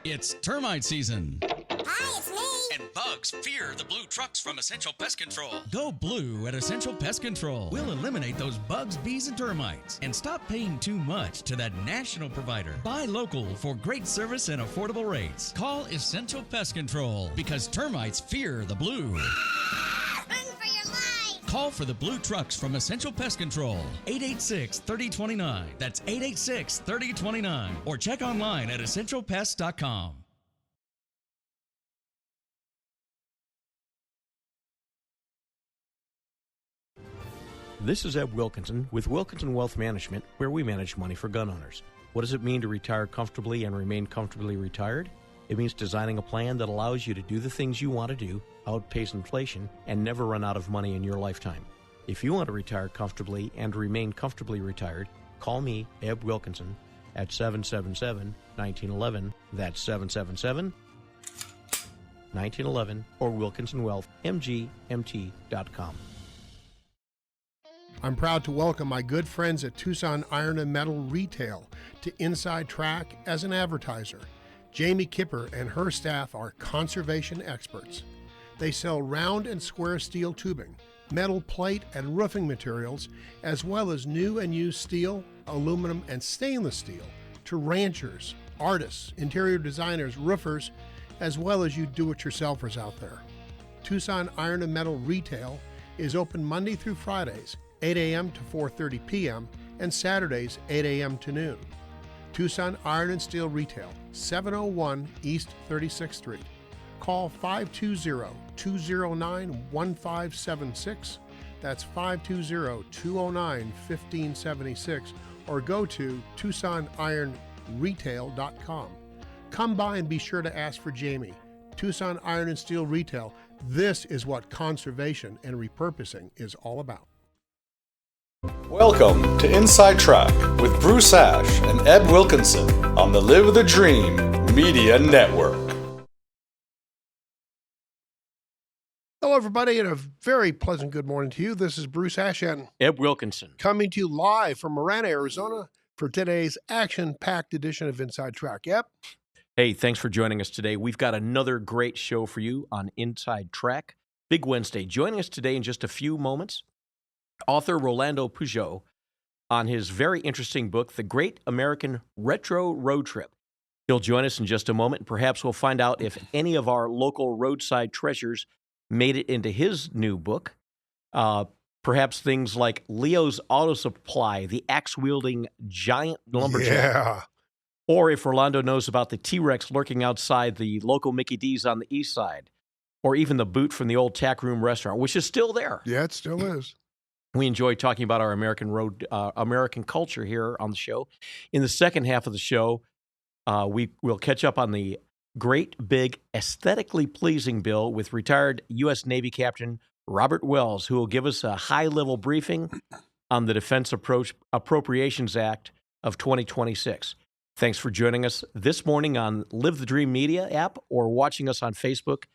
It's termite season. Hi, it's me. And bugs fear the blue trucks from Essential Pest Control. Go blue at Essential Pest Control. We'll eliminate those bugs, bees, and termites. And stop paying too much to that national provider. Buy local for great service and affordable rates. Call Essential Pest Control because termites fear the blue. Run for your life. Call for the blue trucks from Essential Pest Control. 886-3029. That's 886-3029. Or check online at essentialpest.com. This is Eb Wilkinson with Wilkinson Wealth Management, where we manage money for gun owners. What does it mean to retire comfortably and remain comfortably retired? It means designing a plan that allows you to do the things you want to do, outpace inflation, and never run out of money in your lifetime. If you want to retire comfortably and remain comfortably retired, call me, Eb Wilkinson, at 777-1911. That's 777-1911 or WilkinsonWealthMGMT.com. I'm proud to welcome my good friends at Tucson Iron and Metal Retail to Inside Track as an advertiser. Jamie Kipper and her staff are conservation experts. They sell round and square steel tubing, metal plate and roofing materials, as well as new and used steel, aluminum, and stainless steel to ranchers, artists, interior designers, roofers, as well as you do-it-yourselfers out there. Tucson Iron and Metal Retail is open Monday through Fridays, 8 a.m. to 4:30 p.m., and Saturdays, 8 a.m. to noon. Tucson Iron and Steel Retail, 701 East 36th Street. Call 520-209-1576. That's 520-209-1576. Or go to TucsonIronRetail.com. Come by and be sure to ask for Jamie. Tucson Iron and Steel Retail. This is what conservation and repurposing is all about. Welcome to Inside Track with Bruce Ash and Eb Wilkinson on the Live the Dream Media Network. Hello, everybody, and a very pleasant good morning to you. This is Bruce Ash and Eb Wilkinson. coming to you live from Marana, Arizona for today's action-packed edition of Inside Track. Yep. Hey, thanks for joining us today. We've got another great show for you on Inside Track. Big Wednesday. Joining us today in just a few moments, author Rolando Pujool on his very interesting book, The Great American Retro Road Trip. He'll join us in just a moment, and perhaps we'll find out if any of our local roadside treasures made it into his new book. Perhaps things like Leo's Auto Supply, the axe-wielding giant lumberjack. Yeah. Or if Rolando knows about the T-Rex lurking outside the local Mickey D's on the east side. Or even the boot from the old Tack Room restaurant, which is still there. Yeah, it still is. We enjoy talking about our American culture here on the show. In the second half of the show, we'll catch up on the great, big, aesthetically pleasing bill with retired U.S. Navy Captain Robert Wells, who will give us a high-level briefing on the Defense Appropriations Act of 2026. Thanks for joining us this morning on Live the Dream Media app or watching us on Facebook,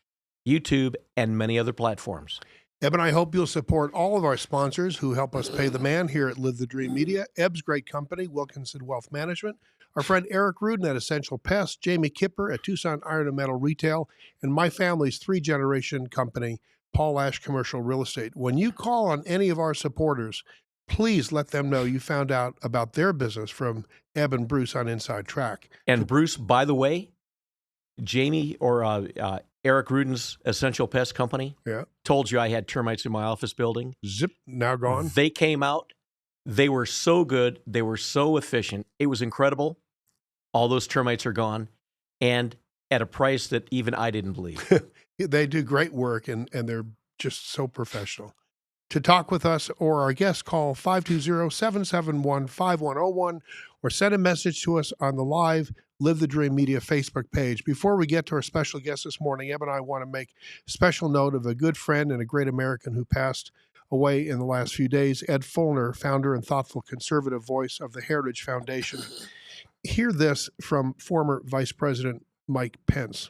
YouTube, and many other platforms. Eb and I hope you'll support all of our sponsors who help us pay the man here at Live the Dream Media. Eb's great company, Wilkinson Wealth Management, our friend Eric Rudin at Essential Pest, Jamie Kipper at Tucson Iron and Metal Retail, and my family's three-generation company, Paul Ash Commercial Real Estate. When you call on any of our supporters, please let them know you found out about their business from Eb and Bruce on Inside Track. And Bruce, by the way, Jamie or Eric Rudin's Essential Pest Company told you I had termites in my office building. Zip, now gone. They came out. They were so good. They were so efficient. It was incredible. All those termites are gone, and at a price that even I didn't believe. They do great work, and they're just so professional. To talk with us or our guests, call 520-771-5101 or send a message to us on the live Live the Dream Media Facebook page. Before we get to our special guest this morning, Eb and I want to make special note of a good friend and a great American who passed away in the last few days, Ed Fulner, founder and thoughtful conservative voice of the Heritage Foundation. Hear this from former Vice President Mike Pence.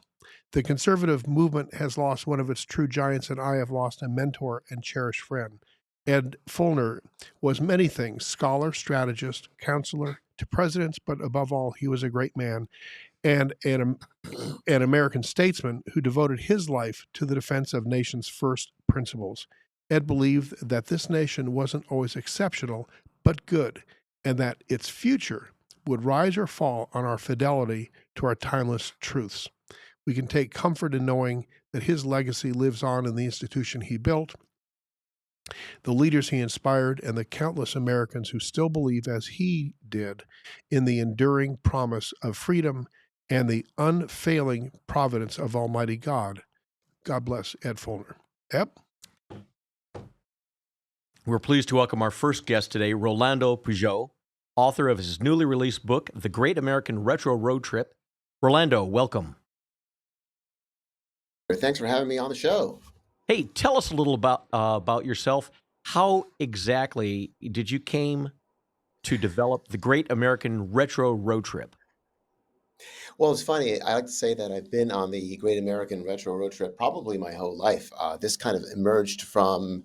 The conservative movement has lost one of its true giants, and I have lost a mentor and cherished friend. Ed Fulner was many things: scholar, strategist, counselor to presidents, but above all, he was a great man. and an American statesman who devoted his life to the defense of nation's first principles. Ed believed that this nation wasn't always exceptional, but good, and that its future would rise or fall on our fidelity to our timeless truths. We can take comfort in knowing that his legacy lives on in the institution he built, the leaders he inspired, and the countless Americans who still believe, as he did, in the enduring promise of freedom and the unfailing providence of Almighty God. God bless Ed Feulner. Ed? We're pleased to welcome our first guest today, Rolando Pujol, author of his newly released book, The Great American Retro Road Trip. Rolando, welcome. Thanks for having me on the show. Hey, tell us a little about yourself. How exactly did you came to develop the Great American Retro Road Trip? Well, it's funny. I like to say that I've been on the Great American Retro Road Trip probably my whole life. This kind of emerged from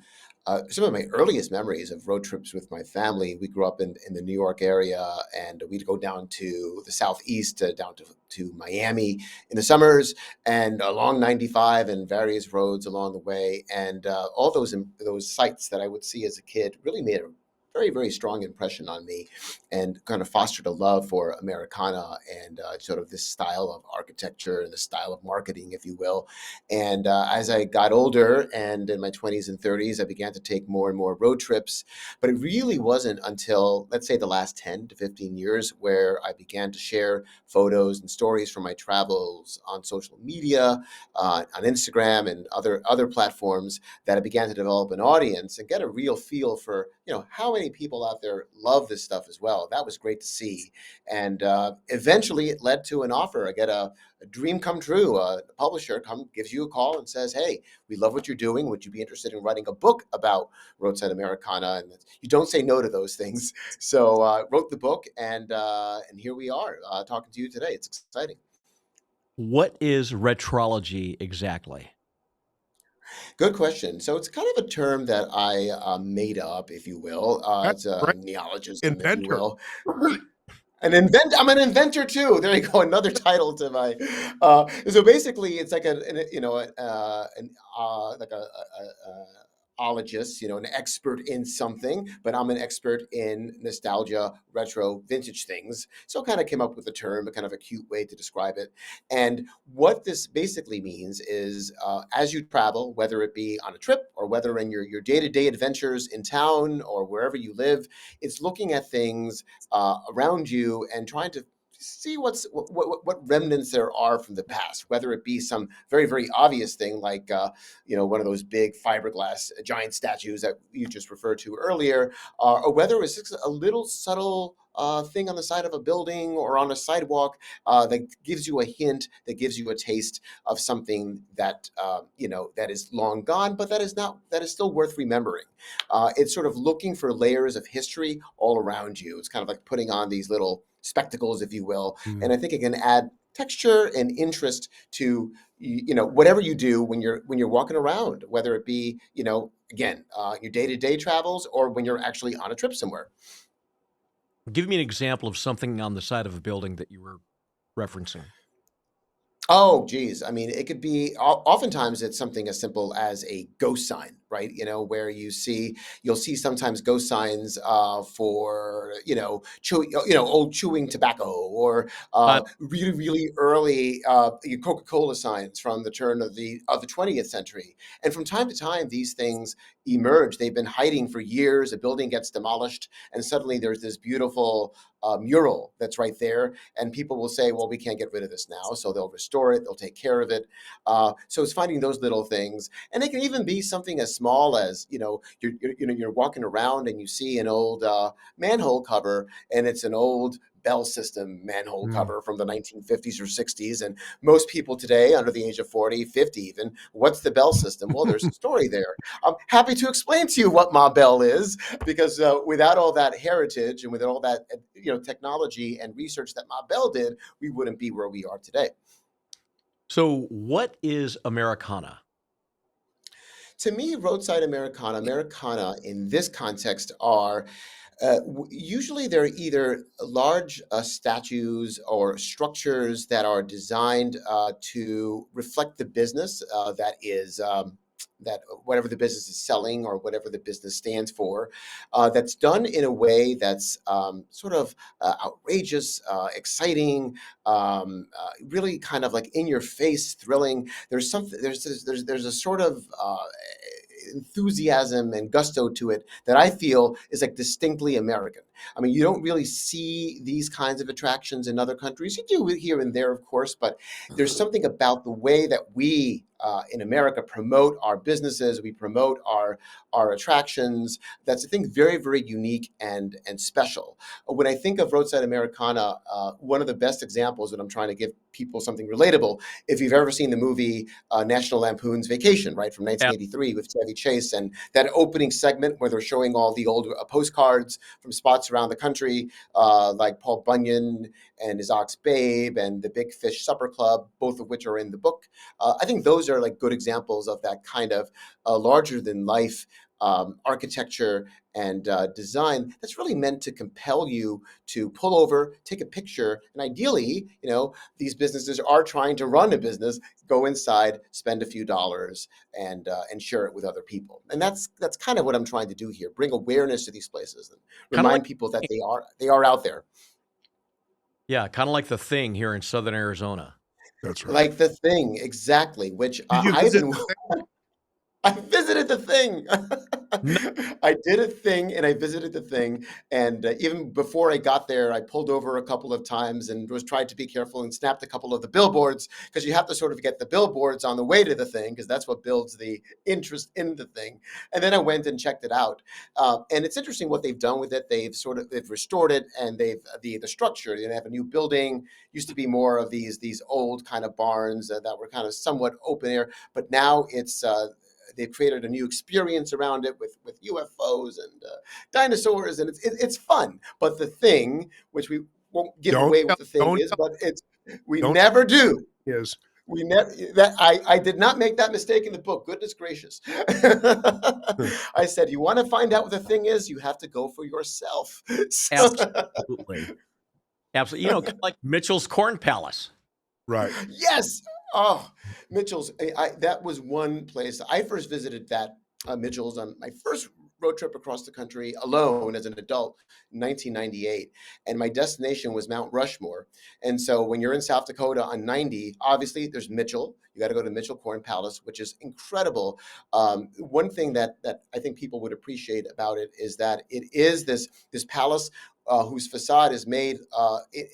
some of my earliest memories of road trips with my family. We grew up in the New York area, and we'd go down to the Southeast, down to Miami in the summers, and along 95 and various roads along the way. And all those sites that I would see as a kid really made a very, very strong impression on me, and kind of fostered a love for Americana and sort of this style of architecture and the style of marketing, if you will. And as I got older and in my 20s and 30s, I began to take more and more road trips. But it really wasn't until, let's say, the last 10 to 15 years where I began to share photos and stories from my travels on social media, on Instagram and other platforms, that I began to develop an audience and get a real feel for, how many people out there love this stuff as well. That was great to see. And eventually it led to an offer. I get a dream come true. A publisher gives you a call and says, hey, we love what you're doing. Would you be interested in writing a book about roadside Americana? And you don't say no to those things. So wrote the book, and here we are talking to you today. It's exciting. What is retrology exactly? Good question. So it's kind of a term that I made up, if you will. It's a neologism, if you will. I'm an inventor too. There you go. Another title to my. So basically, it's like ologist, an expert in something, but I'm an expert in nostalgia, retro, vintage things. So kind of came up with the term, a kind of a cute way to describe it. And what this basically means is as you travel, whether it be on a trip or whether in your day-to-day adventures in town or wherever you live, it's looking at things around you and trying to see what remnants there are from the past, whether it be some very, very obvious thing like, one of those big fiberglass giant statues that you just referred to earlier, or whether it's just a little subtle thing on the side of a building or on a sidewalk that gives you a hint, that gives you a taste of something that, that is long gone, but that is still worth remembering. It's sort of looking for layers of history all around you. It's kind of like putting on these little spectacles, if you will. And I think it can add texture and interest to, whatever you do when you're walking around, whether it be, again, your day-to-day travels or when you're actually on a trip somewhere. Give me an example of something on the side of a building that you were referencing. Oh, geez. I mean, it could be, oftentimes it's something as simple as a ghost sign, right? Where you'll see sometimes ghost signs for, old chewing tobacco, or really, really early Coca-Cola signs from the turn of the 20th century. And from time to time, these things emerge. They've been hiding for years. A building gets demolished, and suddenly there's this beautiful mural that's right there. And people will say, well, we can't get rid of this now. So they'll restore it. They'll take care of it. So it's finding those little things. And it can even be something as small as, you're walking around and you see an old manhole cover, and it's an old Bell system manhole cover from the 1950s or 60s. And most people today, under the age of 40, 50 even, what's the Bell system? Well, there's a story there. I'm happy to explain to you what Ma Bell is, because without all that heritage and without all that technology and research that Ma Bell did, we wouldn't be where we are today. So what is Americana? To me, roadside Americana in this context are Usually, they're either large statues or structures that are designed to reflect the business that is. That whatever the business is selling or whatever the business stands for, that's done in a way that's sort of outrageous, exciting, really kind of like in your face, thrilling. There's something. There's a sort of enthusiasm and gusto to it that I feel is like distinctly American. I mean, you don't really see these kinds of attractions in other countries. You do it here and there, of course, but there's something about the way that we in America promote our businesses, we promote our attractions. That's, I think, very, very unique and special. When I think of roadside Americana, one of the best examples, and I'm trying to give people something relatable, if you've ever seen the movie National Lampoon's Vacation, right, from 1983 with Chevy Chase, and that opening segment where they're showing all the old postcards from spots around the country, like Paul Bunyan and his Ox Babe and the Big Fish Supper Club, both of which are in the book. I think those are like good examples of that kind of larger than life architecture and design that's really meant to compel you to pull over, take a picture, and ideally, these businesses are trying to run a business, go inside, spend a few dollars, and share it with other people. And that's kind of what I'm trying to do here: bring awareness to these places and remind people that they are out there. Yeah, kind of like The Thing here in Southern Arizona. That's right. Like The Thing, exactly. Which Did you I've visit been. the thing? I visited The Thing. No. I did a thing and I visited The Thing. And even before I got there, I pulled over a couple of times and was tried to be careful and snapped a couple of the billboards, because you have to sort of get the billboards on the way to The Thing, because that's what builds the interest in The Thing. And then I went and checked it out. And it's interesting what they've done with it. They've restored it, and the structure. They have a new building. Used to be more of these old kind of barns that were kind of somewhat open air, but now they've created a new experience around it with UFOs and dinosaurs, and it's fun. But The Thing, which we won't give away what The Thing is, but we never do. Yes. We never I did not make that mistake in the book. Goodness gracious. I said, you want to find out what The Thing is, you have to go for yourself. Absolutely. Absolutely. Kind of like Mitchell's Corn Palace. Right. Yes. Oh, Mitchell's. That was one place. I first visited that Mitchell's on my first road trip across the country alone as an adult in 1998. And my destination was Mount Rushmore. And so when you're in South Dakota on 90, obviously there's Mitchell. You got to go to Mitchell Corn Palace, which is incredible. One thing that I think people would appreciate about it is that it is this palace whose facade is made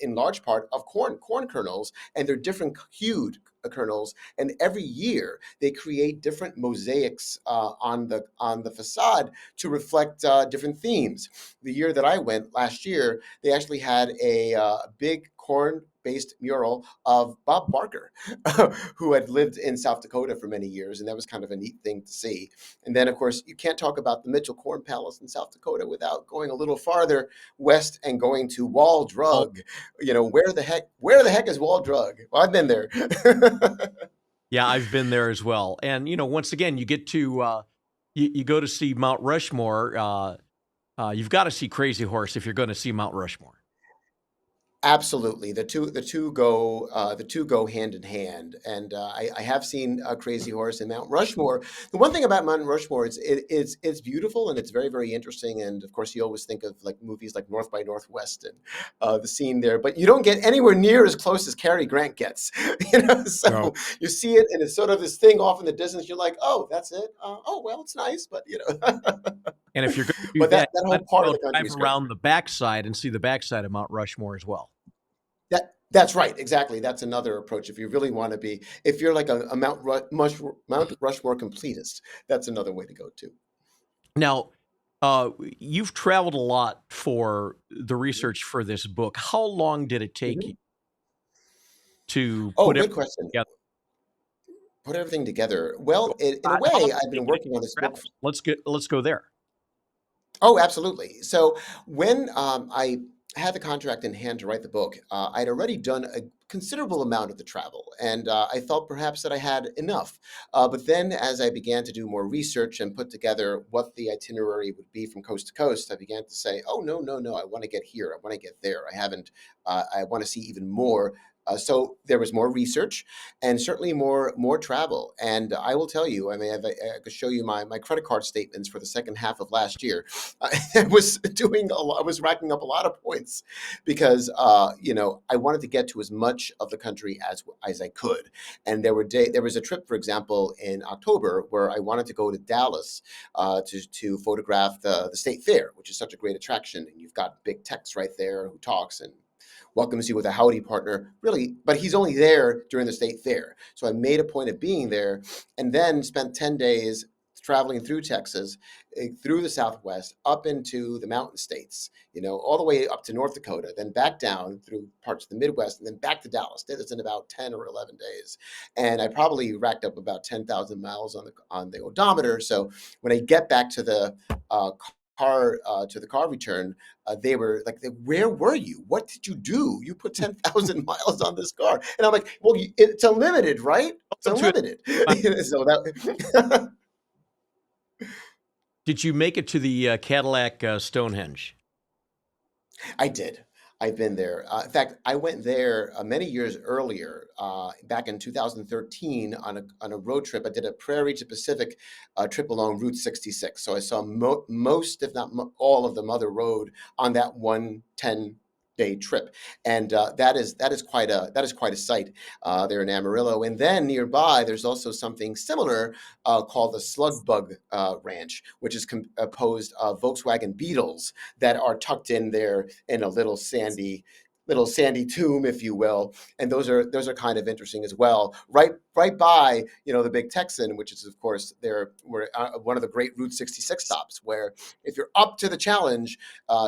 in large part of corn kernels, and they're different hued kernels. And every year they create different mosaics on the facade to reflect different themes. The year that I went last year, they actually had a big corn-based mural of Bob Barker, who had lived in South Dakota for many years, and that was kind of a neat thing to see. And then, of course, you can't talk about the Mitchell Corn Palace in South Dakota without going a little farther west and going to Wall Drug. Where the heck is Wall Drug? Well, I've been there. Yeah, I've been there as well. And once again, you get to you go to see Mount Rushmore. You've got to see Crazy Horse if you're going to see Mount Rushmore. Absolutely, the two go hand in hand, and I have seen Crazy Horse and Mount Rushmore. The one thing about Mount Rushmore, it's beautiful and it's very, very interesting. And of course, you always think of like movies like North by Northwest and the scene there, but you don't get anywhere near as close as Cary Grant gets. So No. you see it, and it's sort of this thing off in the distance. You're like, oh, that's it. Oh well, it's nice, but And if you're going to do But that that whole part of the country drive is great. around the backside and see the backside of Mount Rushmore as well. That's right, exactly. That's another approach. If you really want to be, if you're like a Mount Rushmore completist, that's another way to go too. Now, you've traveled a lot for the research for this book. How long did it take you to Oh, put good everything question. together? Put everything together. Well, in a How way, long I've been working on this book. Let's go there. Oh, absolutely. So when I had the contract in hand to write the book, I'd already done a considerable amount of the travel, and I felt perhaps that I had enough. But then, as I began to do more research and put together what the itinerary would be from coast to coast, I began to say, "Oh no, no, no! I want to get here. I want to get there. I haven't. I want to see even more." So there was more research and certainly more travel. And I will tell you, I mean, I could show you my credit card statements for the second half of last year. I was doing a lot, I was racking up a lot of points because I wanted to get to as much of the country as I could. And there was a trip, for example, in October where I wanted to go to Dallas to photograph the state fair, which is such a great attraction. And you've got Big Tex right there who talks and welcomes you with a howdy partner, really, but he's only there during the state fair. So I made a point of being there and then spent 10 days traveling through Texas, through the Southwest, up into the mountain states, all the way up to North Dakota, then back down through parts of the Midwest, and then back to Dallas. Did this in about 10 or 11 days. And I probably racked up about 10,000 miles on the odometer. So when I get back to the car return, they were like, "Where were you? What did you do? You put 10,000 miles on this car." And I'm like, "Well, it's unlimited, right? It's unlimited." So that. Did you make it to the Cadillac Stonehenge? I did. I've been there. In fact, I went there many years earlier, back in 2013, on a road trip. I did a Prairie to Pacific trip along Route 66. So I saw most, if not all, of the Mother Road on that 110-day trip, and that is quite a sight there in Amarillo. And then nearby, there's also something similar called the Slug Bug Ranch, which is composed of Volkswagen Beetles that are tucked in there in a little sandy tomb, if you will. And those are kind of interesting as well. Right by, the Big Texan, which is, of course, we're one of the great Route 66 stops, where if you're up to the challenge,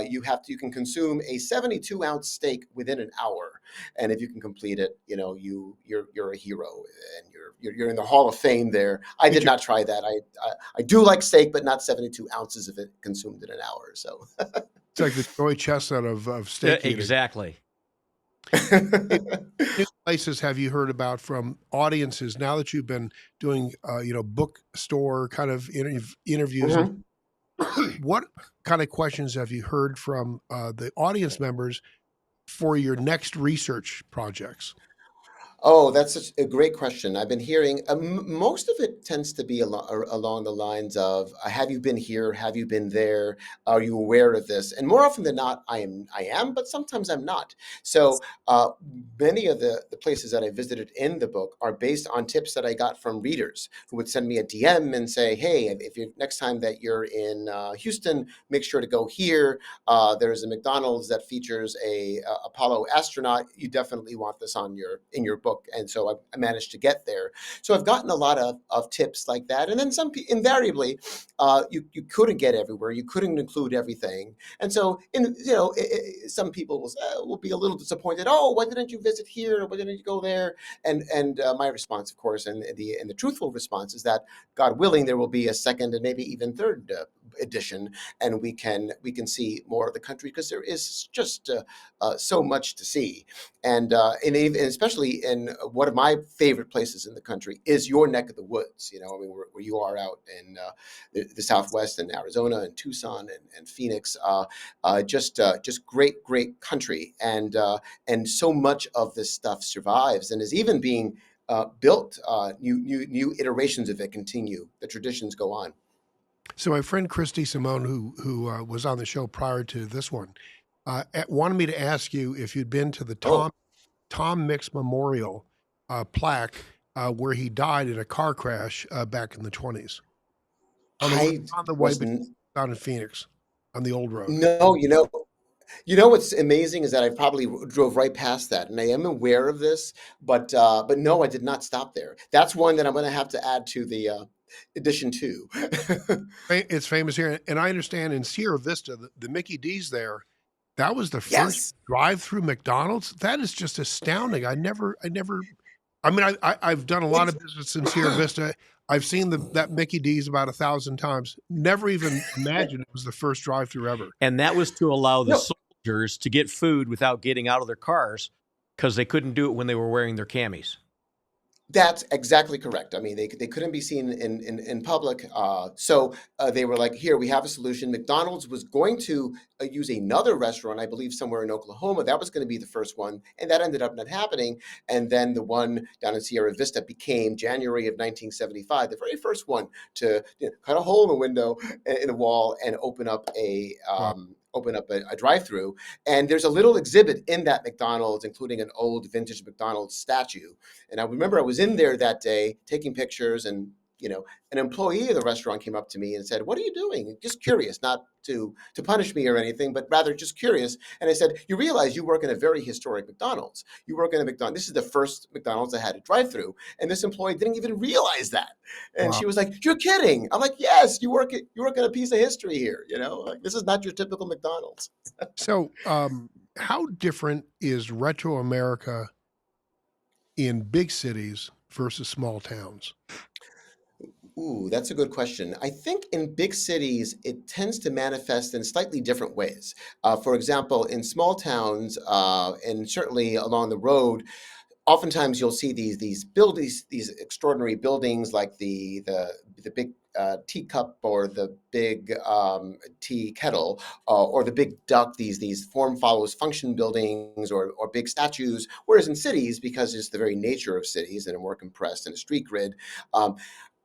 you can consume a 72-ounce steak within an hour. And if you can complete it, you're a hero, and you're in the Hall of Fame there. I did not try that. I do like steak, but not 72 ounces of it consumed in an hour. So it's like the Joy Chestnut of steak eating. Exactly. New places have you heard about from audiences now that you've been doing, bookstore kind of interviews? Mm-hmm. What kind of questions have you heard from the audience members for your next research projects? Oh, that's a great question. I've been hearing most of it tends to be along the lines of, "Have you been here? Have you been there? Are you aware of this?" And more often than not, I am, but sometimes I'm not. So many of the places that I visited in the book are based on tips that I got from readers who would send me a DM and say, "Hey, if you next time that you're in Houston, make sure to go here. There's a McDonald's that features a Apollo astronaut. You definitely want this in your book." And so I managed to get there. So I've gotten a lot of tips like that. And then invariably, you couldn't get everywhere. You couldn't include everything. And so, some people will be a little disappointed. "Oh, why didn't you visit here? Why didn't you go there?" And my response, of course, and the truthful response is that, God willing, there will be a second and maybe even third edition, and we can see more of the country, because there is just so much to see. And especially in one of my favorite places in the country is your neck of the woods. Where you are out in the Southwest, and Arizona and Tucson and Phoenix, just great country, and so much of this stuff survives and is even being built. New iterations of it continue. The traditions go on. So my friend Christy Simone, who was on the show prior to this one, wanted me to ask you if you'd been to the Tom Mix Memorial plaque where he died in a car crash back in the 20s. On the way down in Phoenix on the old road. No, what's amazing is that I probably drove right past that, and I am aware of this, but no, I did not stop there. That's one that I'm going to have to add to the edition 2. It's famous here, and I understand in Sierra Vista, the Mickey D's there, that was the first drive-through McDonald's. That is just astounding. I've done a lot of business in Sierra Vista. I've seen that Mickey D's about 1,000 times. Never even imagined it was the first drive-through ever. And that was to allow the teenagers to get food without getting out of their cars because they couldn't do it when they were wearing their camis. That's exactly correct. I mean, they couldn't be seen in public. So they were like, here, we have a solution. McDonald's was going to use another restaurant, I believe somewhere in Oklahoma. That was going to be the first one. And that ended up not happening. And then the one down in Sierra Vista became January of 1975, the very first one to cut a hole in a window in a wall and open up a drive-through. And there's a little exhibit in that McDonald's, including an old vintage McDonald's statue. And I remember I was in there that day taking pictures, and an employee of the restaurant came up to me and said, "What are you doing?" Just curious, not to punish me or anything, but rather just curious. And I said, "You realize you work in a very historic McDonald's. You work in a McDonald's. This is the first McDonald's that had a drive-through." And this employee didn't even realize that. And she was like, "You're kidding." I'm like, "Yes, you work in a piece of history here. Like, this is not your typical McDonald's." So, how different is retro America in big cities versus small towns? Ooh, that's a good question. I think in big cities, it tends to manifest in slightly different ways. For example, in small towns, and certainly along the road, oftentimes you'll see these buildings, these extraordinary buildings, like the big teacup or the big tea kettle, or the big duck. These form follows function buildings or big statues. Whereas in cities, because it's the very nature of cities and are more compressed in a street grid.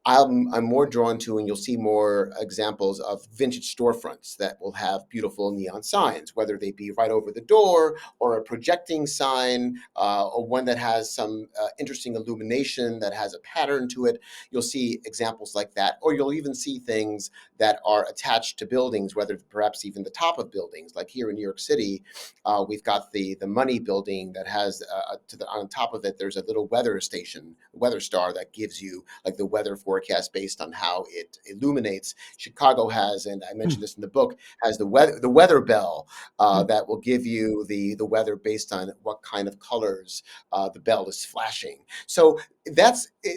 I'm more drawn to, and you'll see more examples of vintage storefronts that will have beautiful neon signs, whether they be right over the door or a projecting sign, or one that has some interesting illumination that has a pattern to it. You'll see examples like that, or you'll even see things that are attached to buildings, whether perhaps even the top of buildings. Like here in New York City, we've got the Money building that has on top of it, there's a little weather station, weather star, that gives you like the weather forecast based on how it illuminates. Chicago has, and I mentioned this in the book, has the weather bell that will give you the weather based on what kind of colors the bell is flashing. So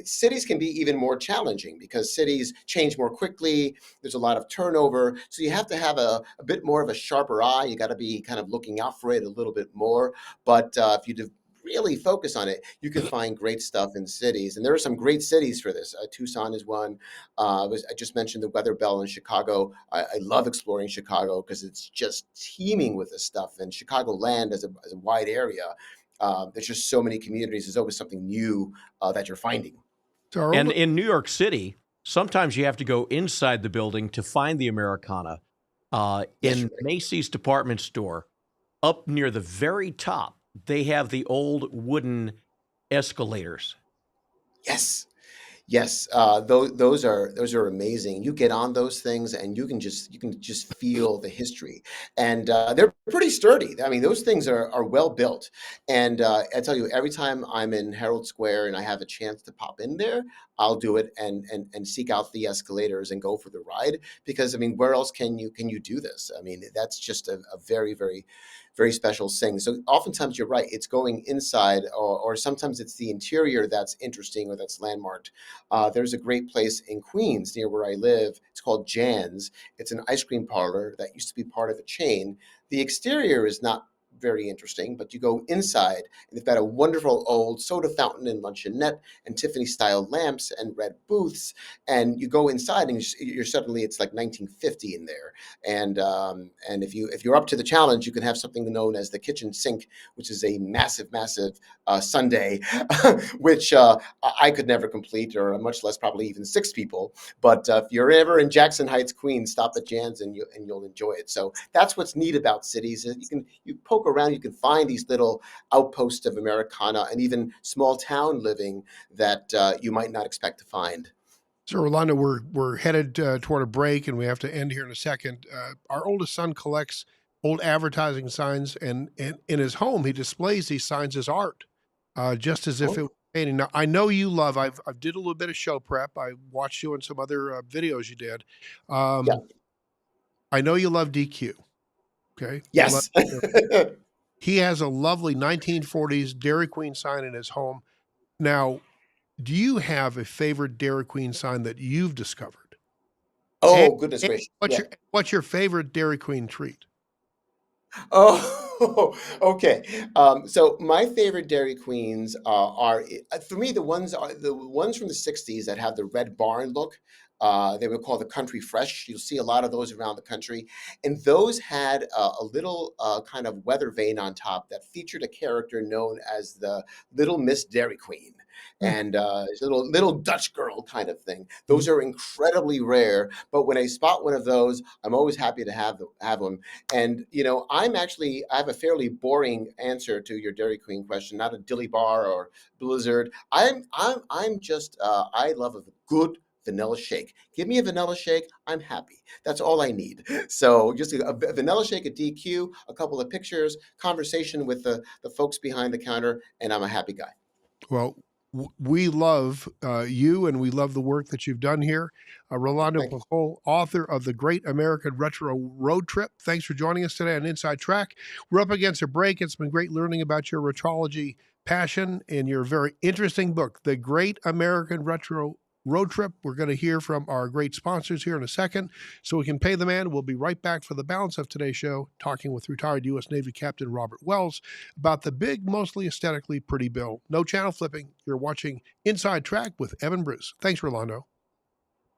cities can be even more challenging because cities change more quickly. There's a lot of turnover. So you have to have a bit more of a sharper eye. You got to be kind of looking out for it a little bit more. But if you really focus on it, you can find great stuff in cities. And there are some great cities for this. Tucson is one. I just mentioned the Weather Bell in Chicago. I love exploring Chicago because it's just teeming with this stuff. And Chicagoland as a wide area. There's just so many communities. There's always something new that you're finding. And in New York City, sometimes you have to go inside the building to find the Americana. In Macy's department store, up near the very top, they have the old wooden escalators. Yes. Those are amazing. You get on those things and you can just feel the history, and they're pretty sturdy. I mean, those things are well built. And I tell you, every time I'm in Herald Square and I have a chance to pop in there, I'll do it and seek out the escalators and go for the ride, because I mean, where else can you do this? I mean, that's just a very, very, very special thing. So oftentimes you're right, it's going inside, or sometimes it's the interior that's interesting or that's landmarked. There's a great place in Queens near where I live. It's called Jan's. It's an ice cream parlor that used to be part of a chain. The exterior is not very interesting, but you go inside and they've got a wonderful old soda fountain and luncheonette and Tiffany style lamps and red booths, and you go inside and you're suddenly, it's like 1950 in there. And if you're up to the challenge, you can have something known as the kitchen sink, which is a massive sundae, which I could never complete, or much less probably even 6 people. But if you're ever in Jackson Heights, Queens, stop at Jan's and you'll enjoy it. So that's what's neat about cities. You poke around, you can find these little outposts of Americana and even small town living that you might not expect to find. So, Rolando, we're headed toward a break, and we have to end here in a second. Our oldest son collects old advertising signs, and in his home, he displays these signs as art, just as if it was painting. Now, I know you love. I did a little bit of show prep. I watched you on some other videos you did. I know you love DQ. Okay. Yes. He has a lovely 1940s Dairy Queen sign in his home. Now, do you have a favorite Dairy Queen sign that you've discovered? Oh, goodness gracious. What's your favorite Dairy Queen treat? Oh, okay. So my favorite Dairy Queens for me, the ones from the '60s that have the red barn look. They were called the Country Fresh. You'll see a lot of those around the country, and those had a little kind of weather vane on top that featured a character known as the Little Miss Dairy Queen. And it's a little Dutch girl kind of thing. Those are incredibly rare, but when I spot one of those, I'm always happy to have them. And I have a fairly boring answer to your Dairy Queen question, not a Dilly Bar or Blizzard. I'm just I love a good vanilla shake. Give me a vanilla shake, I'm happy. That's all I need. So just a vanilla shake, a DQ, a couple of pictures, conversation with the folks behind the counter, and I'm a happy guy. Well, we love you, and we love the work that you've done here. Rolando Thank you. Pujol, author of The Great American Retro Road Trip. Thanks for joining us today on Inside Track. We're up against a break. It's been great learning about your retrology passion and your very interesting book, The Great American Retro Road Trip. We're going to hear from our great sponsors here in a second so we can pay the man. We'll be right back for the balance of today's show, talking with retired U.S. Navy Captain Robert Wells about the big, mostly aesthetically pretty bill. No channel flipping. You're watching Inside Track with Evan Bruce. Thanks, Rolando.